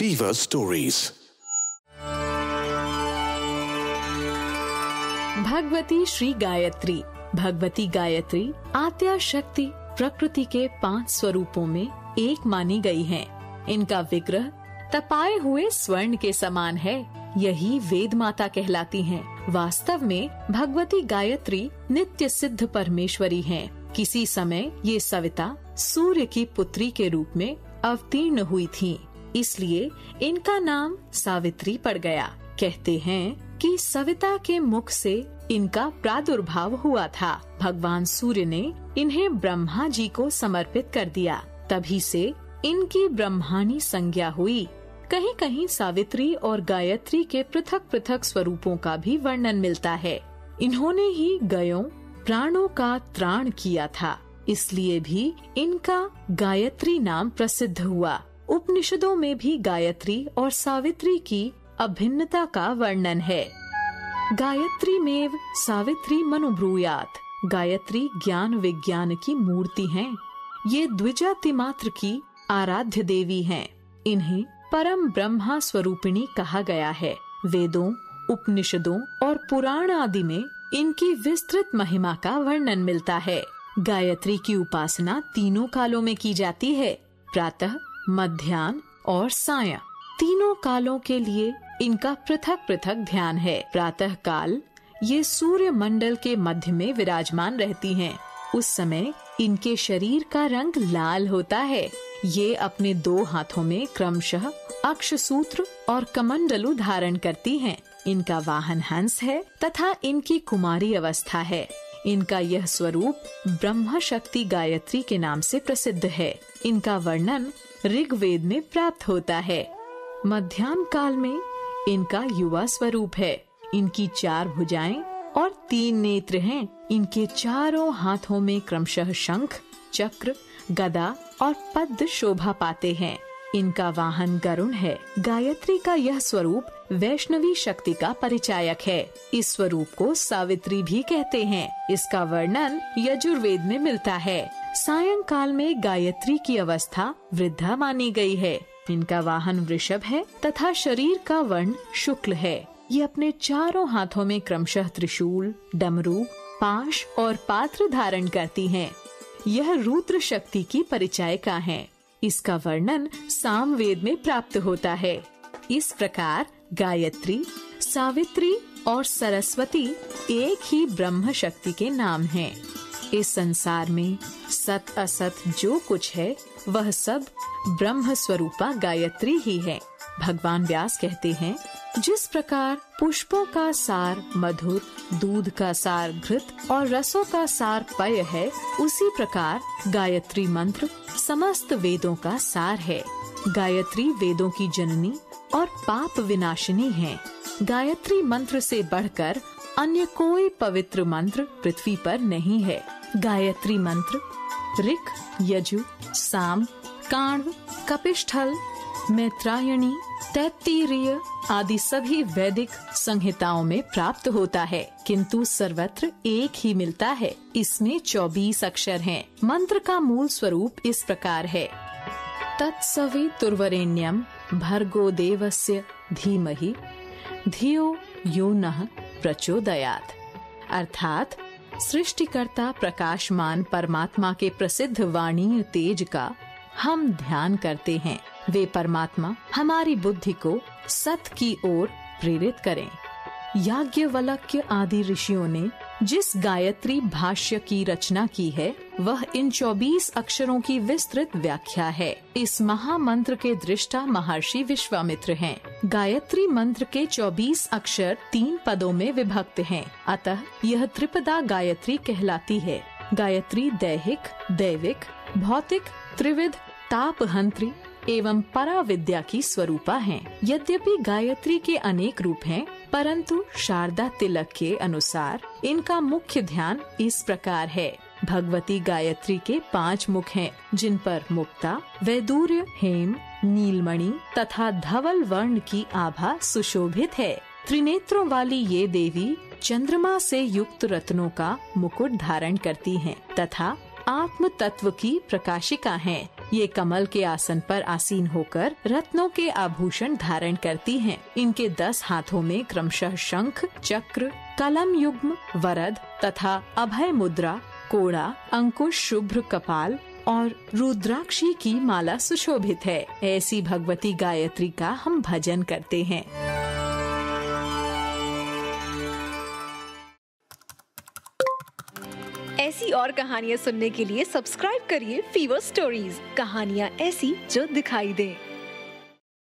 Fever Stories। Bhagwati Shri Gayatri. Bhagwati Gayatri आद्या शक्ति प्रकृति के 5 स्वरूपों में एक मानी गई हैं। इनका विग्रह तपाए हुए स्वर्ण के समान है। यही वेद माता कहलाती हैं। वास्तव में भगवती गायत्री नित्य सिद्ध परमेश्वरी हैं। किसी समय ये सविता सूर्य की पुत्री के रूप में अवतीर्ण हुई थीं। इसलिए इनका नाम सावित्री पड़ गया। कहते हैं कि सविता के मुख से इनका प्रादुर्भाव हुआ था। भगवान सूर्य ने इन्हें ब्रह्मा जी को समर्पित कर दिया। तभी से इनकी ब्रह्मानी संज्ञा हुई। कहीं कहीं सावित्री और गायत्री के पृथक पृथक स्वरूपों का भी वर्णन मिलता है। इन्होंने ही गयों प्राणों का त्राण किया था, इसलिए भी इनका गायत्री नाम प्रसिद्ध हुआ। उपनिषदों में भी गायत्री और सावित्री की अभिन्नता का वर्णन है। गायत्री मेव सावित्री मनुब्रूयात। गायत्री ज्ञान विज्ञान की मूर्ति हैं। ये द्विजातिमात्र की आराध्य देवी हैं। इन्हें परम ब्रह्मा स्वरूपिणी कहा गया है। वेदों, उपनिषदों और पुराण आदि में इनकी विस्तृत महिमा का वर्णन मिलता है। गायत्री की उपासना तीनों कालों में की जाती है, प्रातः, मध्याह्न और सायं। तीनों कालों के लिए इनका पृथक पृथक ध्यान है। प्रातः काल ये सूर्य मंडल के मध्य में विराजमान रहती हैं। उस समय इनके शरीर का रंग लाल होता है। ये अपने 2 हाथों में क्रमशः अक्षसूत्र और कमंडलू धारण करती हैं। इनका वाहन हंस है तथा इनकी कुमारी अवस्था है। इनका यह स्वरूप ब्रह्म शक्ति गायत्री के नाम से प्रसिद्ध है। इनका वर्णन ऋग्वेद में प्राप्त होता है। मध्याह्न काल में इनका युवा स्वरूप है। इनकी 4 भुजाएं और 3 नेत्र हैं। इनके चारों हाथों में क्रमशः शंख, चक्र, गदा और पद्म शोभा पाते हैं। इनका वाहन गरुण है। गायत्री का यह स्वरूप वैष्णवी शक्ति का परिचायक है। इस स्वरूप को सावित्री भी कहते हैं। इसका वर्णन यजुर्वेद में मिलता है। सायंकाल में गायत्री की अवस्था वृद्धा मानी गई है। इनका वाहन वृषभ है तथा शरीर का वर्ण शुक्ल है। ये अपने चारों हाथों में क्रमशः त्रिशूल, डमरू, पाश और पात्र धारण करती हैं। यह रुद्र शक्ति की परिचायिका है। इसका वर्णन सामवेद में प्राप्त होता है। इस प्रकार गायत्री, सावित्री और सरस्वती एक ही ब्रह्म शक्ति के नाम हैं। इस संसार में सत असत जो कुछ है वह सब ब्रह्म स्वरूपा गायत्री ही है। भगवान व्यास कहते हैं, जिस प्रकार पुष्पों का सार मधुर, दूध का सार घृत और रसों का सार पय है, उसी प्रकार गायत्री मंत्र समस्त वेदों का सार है। गायत्री वेदों की जननी और पाप विनाशिनी है। गायत्री मंत्र से बढ़कर अन्य कोई पवित्र मंत्र पृथ्वी पर नहीं है। गायत्री मंत्र ऋक्, यजु, साम, काण्व, कपिष्ठल, मैत्रायणी, तैत्तिरीय आदि सभी वैदिक संहिताओं में प्राप्त होता है, किंतु सर्वत्र एक ही मिलता है। इसमें 24 अक्षर हैं। मंत्र का मूल स्वरूप इस प्रकार है, तत्सवितुर्वरेण्यं भर्गो देवस्य धीमहि धियो यो नः प्रचोदयात्। अर्थात सृष्टिकर्ता प्रकाशमान परमात्मा के प्रसिद्ध वाणी तेज का हम ध्यान करते हैं। वे परमात्मा हमारी बुद्धि को सत की ओर प्रेरित करें। याज्ञवल्क्य आदि ऋषियों ने जिस गायत्री भाष्य की रचना की है वह इन 24 अक्षरों की विस्तृत व्याख्या है। इस महामंत्र के दृष्टा महर्षि विश्वामित्र हैं। गायत्री मंत्र के 24 अक्षर 3 पदों में विभक्त हैं, अतः यह त्रिपदा गायत्री कहलाती है। गायत्री दैहिक, दैविक, भौतिक, त्रिविध, तापहंत्री एवं पराविद्या की स्वरूपा हैं। यद्यपि गायत्री के अनेक रूप हैं, परंतु शारदा तिलक के अनुसार इनका मुख्य ध्यान इस प्रकार है। भगवती गायत्री के 5 मुख हैं, जिन पर मुक्ता, वैदूर्य, हेम, नीलमणि तथा धवल वर्ण की आभा सुशोभित है। त्रिनेत्रों वाली ये देवी चंद्रमा से युक्त रत्नों का मुकुट धारण करती हैं तथा आत्म तत्व की प्रकाशिका हैं। ये कमल के आसन पर आसीन होकर रत्नों के आभूषण धारण करती हैं। इनके 10 हाथों में क्रमशः शंख, चक्र, कलम युग्म, वरद तथा अभय मुद्रा, कोड़ा, अंकुश, शुभ्र कपाल और रुद्राक्षी की माला सुशोभित है। ऐसी भगवती गायत्री का हम भजन करते हैं। ऐसी और कहानियाँ सुनने के लिए सब्सक्राइब करिए फीवर स्टोरीज, कहानियाँ ऐसी जो दिखाई दे।